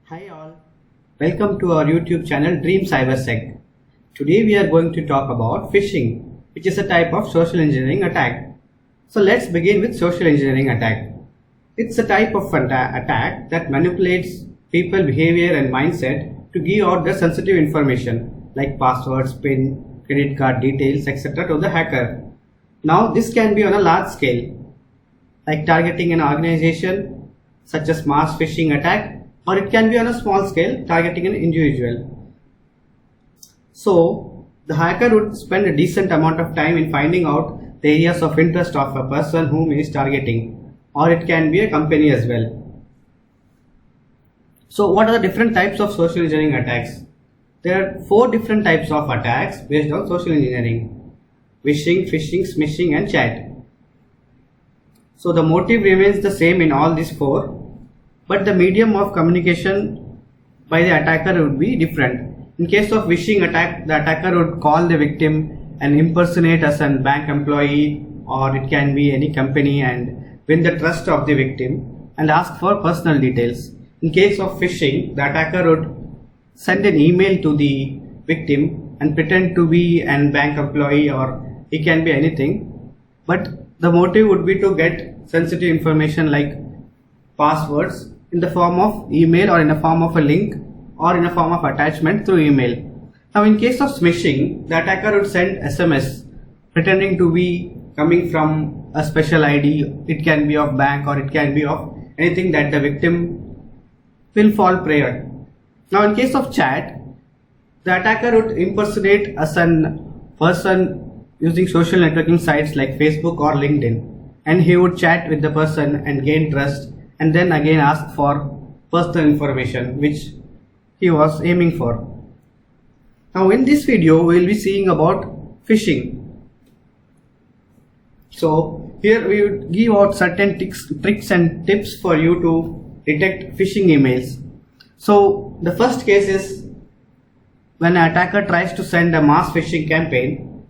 Hi all, welcome to our YouTube channel Dream CyberSec. Today we are going to talk about phishing, which is a type of social engineering attack. So let's begin with social engineering attack. It's a type of attack that manipulates people behavior and mindset to give out their sensitive information like passwords, PIN, credit card details, etc. to the hacker. Now this can be on a large scale, like targeting an organization such as mass phishing attack, or it can be on a small scale targeting an individual. So the hacker would spend a decent amount of time in finding out the areas of interest of a person whom he is targeting, or it can be a company as well. So what are the different types of social engineering attacks? There are 4 different types of attacks based on social engineering: wishing, phishing, smishing and chat. So the motive remains the same in all these 4, but the medium of communication by the attacker would be different. In case of phishing attack, the attacker would call the victim and impersonate as a bank employee, or it can be any company, and win the trust of the victim and ask for personal details. In case of phishing, the attacker would send an email to the victim and pretend to be a bank employee, or he can be anything, but the motive would be to get sensitive information like passwords in the form of email, or in the form of a link, or in a form of attachment through email. Now in case of smishing, the attacker would send SMS pretending to be coming from a special ID. It can be of bank, or it can be of anything that the victim will fall prey on. Now in case of chat, the attacker would impersonate as a person using social networking sites like Facebook or LinkedIn, and he would chat with the person and gain trust, and then again ask for personal information which he was aiming for. Now in this video we will be seeing about phishing. So here we would give out certain tricks and tips for you to detect phishing emails. So the first case is when an attacker tries to send a mass phishing campaign,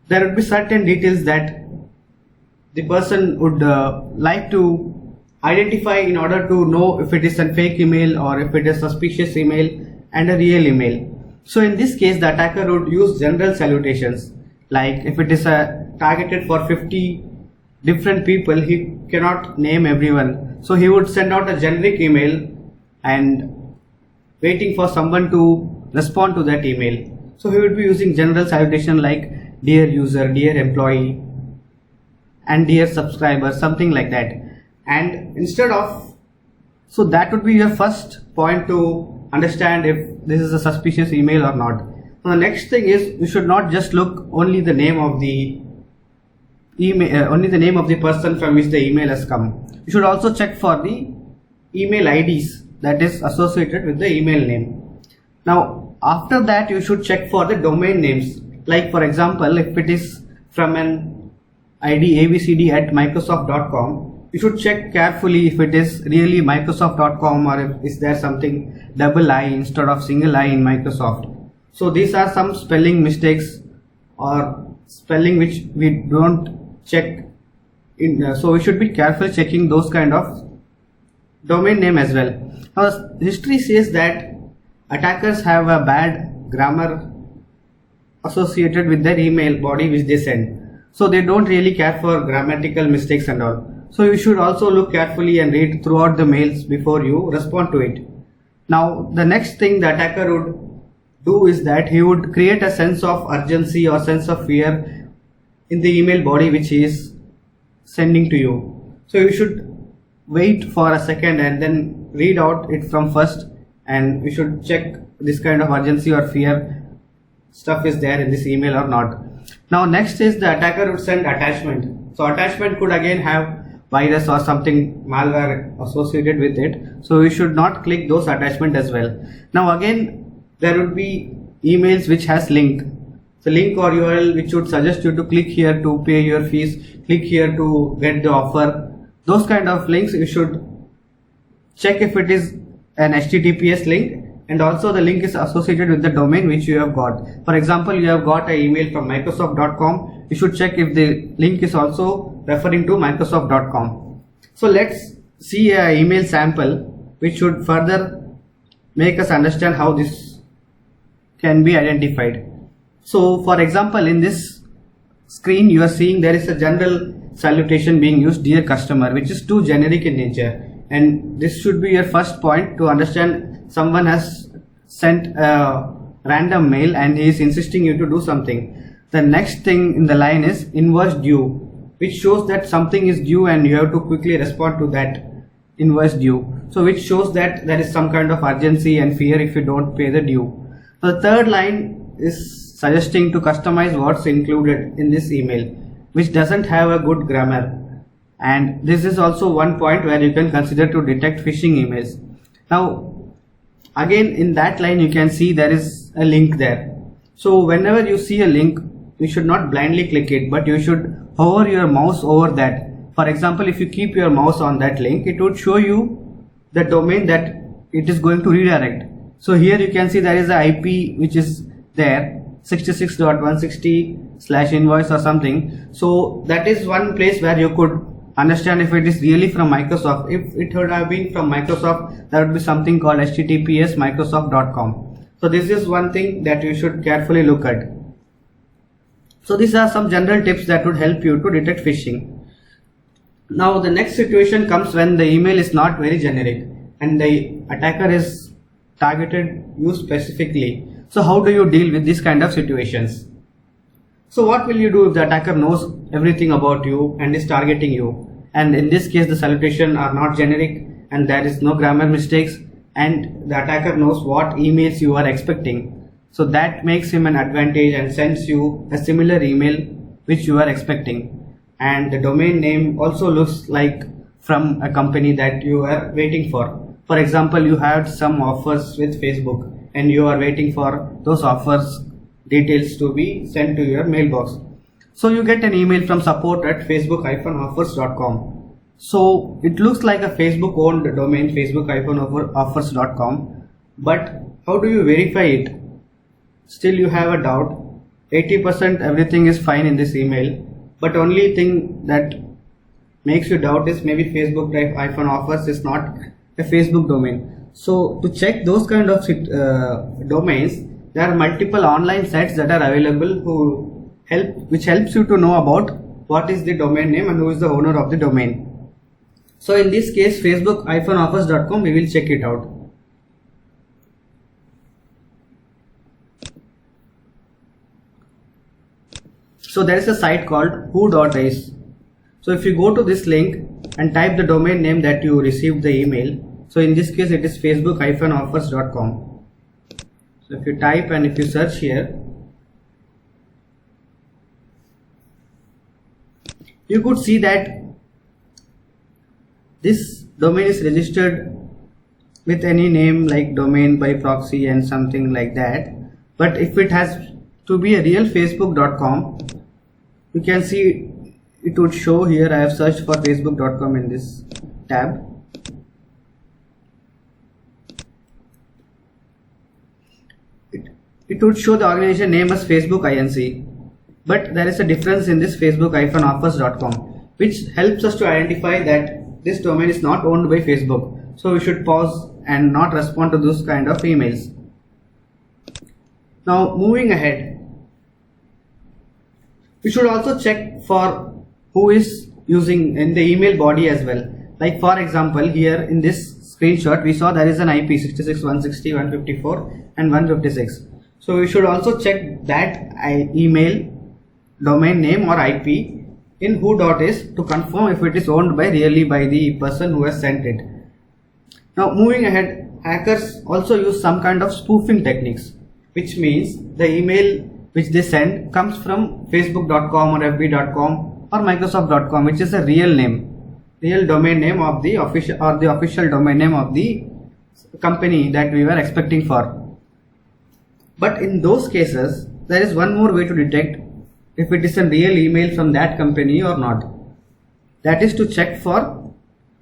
there would be certain details that the person would like to identify in order to know if it is a fake email or if it is suspicious email and a real email. So in this case, the attacker would use general salutations, like if it is targeted for 50 different people, he cannot name everyone, so he would send out a generic email and waiting for someone to respond to that email. So he would be using general salutation like dear user, dear employee and dear subscriber, something like that. And instead of, so that would be your first point to understand if this is a suspicious email or not. Now the next thing is, you should not just look only the name of the email, only the name of the person from which the email has come. You should also check for the email IDs that is associated with the email name. Now after that, you should check for the domain names, like for example, if it is from an ID abcd@microsoft.com, you should check carefully if it is really microsoft.com, or if is there something double I instead of single I in Microsoft. So these are some spelling mistakes or spelling which we don't check in, so we should be careful checking those kind of domain name as well. Now history says that attackers have a bad grammar associated with their email body which they send, so they don't really care for grammatical mistakes and all. So you should also look carefully and read throughout the mails before you respond to it. Now the next thing the attacker would do is that he would create a sense of urgency or sense of fear in the email body which he is sending to you. So you should wait for a second and then read out it from first, and you should check this kind of urgency or fear stuff is there in this email or not. Now next is the attacker would send attachment. So attachment could again have virus or something malware associated with it, so we should not click those attachment as well. Now again, there would be emails which has link, the link or URL which would suggest you to click here to pay your fees, click here to get the offer. Those kind of links you should check if it is an HTTPS link, and also the link is associated with the domain which you have got. For example, you have got an email from microsoft.com, you should check if the link is also referring to microsoft.com. So let's see an email sample which should further make us understand how this can be identified. So for example, in this screen you are seeing there is a general salutation being used, dear customer, which is too generic in nature, and this should be your first point to understand someone has sent a random mail and he is insisting you to do something. The next thing in the line is invoice due, which shows that something is due and you have to quickly respond to that invoice due. So which shows that there is some kind of urgency and fear if you don't pay the due. So the third line is suggesting to customize what's included in this email, which doesn't have a good grammar. And this is also one point where you can consider to detect phishing emails. Now again, in that line you can see there is a link there. So whenever you see a link, you should not blindly click it, but you should hover your mouse over that. For example, if you keep your mouse on that link, it would show you the domain that it is going to redirect. So here you can see there is a IP which is there, 66.160/invoice or something. So that is one place where you could understand if it is really from Microsoft. If it would have been from Microsoft, there would be something called https://microsoft.com. So this is one thing that you should carefully look at. So these are some general tips that would help you to detect phishing. Now the next situation comes when the email is not very generic and the attacker is targeted you specifically. So how do you deal with these kind of situations? So what will you do if the attacker knows everything about you and is targeting you? And in this case the salutation are not generic and there is no grammar mistakes, and the attacker knows what emails you are expecting. So that makes him an advantage and sends you a similar email which you are expecting. And the domain name also looks like from a company that you are waiting for. For example, you had some offers with Facebook and you are waiting for those offers details to be sent to your mailbox. So you get an email from support@facebook-offers.com. So it looks like a Facebook owned domain, facebook-offers.com, but how do you verify it? Still you have a doubt. 80% everything is fine in this email, but only thing that makes you doubt is maybe Facebook-offers is not a Facebook domain. So to check those kind of domains, there are multiple online sites that are available which helps you to know about what is the domain name and who is the owner of the domain. So in this case, facebook-offers.com, we will check it out. So there is a site called who.is. So if you go to this link and type the domain name that you received the email, so in this case it is facebook-offers.com. So if you type and if you search here, you could see that this domain is registered with any name like domain by proxy and something like that. But if it has to be a real facebook.com, you can see it would show here. I have searched for facebook.com in this tab. It would show the organization name as Facebook Inc. But there is a difference in this facebook-offers.com, which helps us to identify that this domain is not owned by Facebook. So we should pause and not respond to those kind of emails. Now moving ahead, we should also check for who is using in the email body as well. Like for example, here in this screenshot we saw there is an IP 66.160.154 and 156. So we should also check that email domain name or IP in who.is to confirm if it is owned really by the person who has sent it. Now moving ahead, hackers also use some kind of spoofing techniques, which means the email which they send comes from facebook.com or fb.com or microsoft.com, which is a real domain name of the official or the official domain name of the company that we were expecting for. But in those cases, there is one more way to detect if it is a real email from that company or not. That is to check for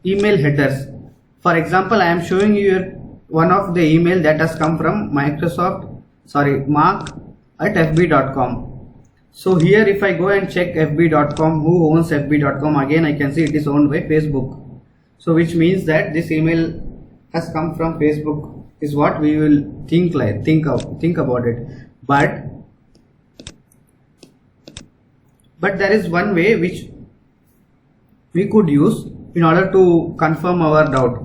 email headers. For example, I am showing you one of the email that has come from mark@fb.com. So here if I go and check fb.com, who owns fb.com, again I can see it is owned by Facebook. So which means that this email has come from Facebook is what we will think about it. But there is one way which we could use in order to confirm our doubt.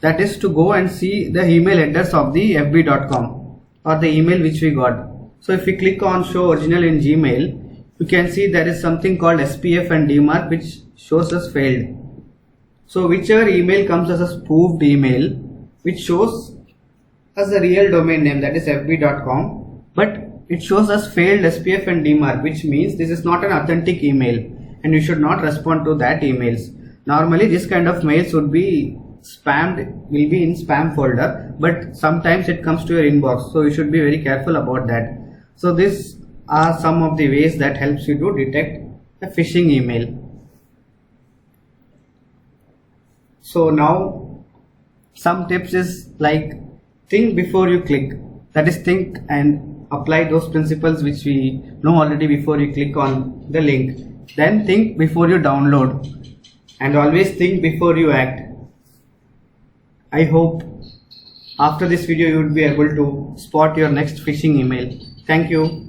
That is to go and see the email address of the fb.com or the email which we got. So if we click on show original in Gmail, you can see there is something called SPF and DMARC which shows us failed. So whichever email comes as a spoofed email which shows as a real domain name, that is fb.com, but it shows us failed SPF and DMARC, which means this is not an authentic email and you should not respond to that emails. Normally this kind of mails would be will be in spam folder, but sometimes it comes to your inbox, so you should be very careful about that. So these are some of the ways that helps you to detect a phishing email. So now some tips is like, think before you click. That is, think and apply those principles which we know already before you click on the link. Then think before you download, and always think before you act. I hope after this video you will be able to spot your next phishing email. Thank you.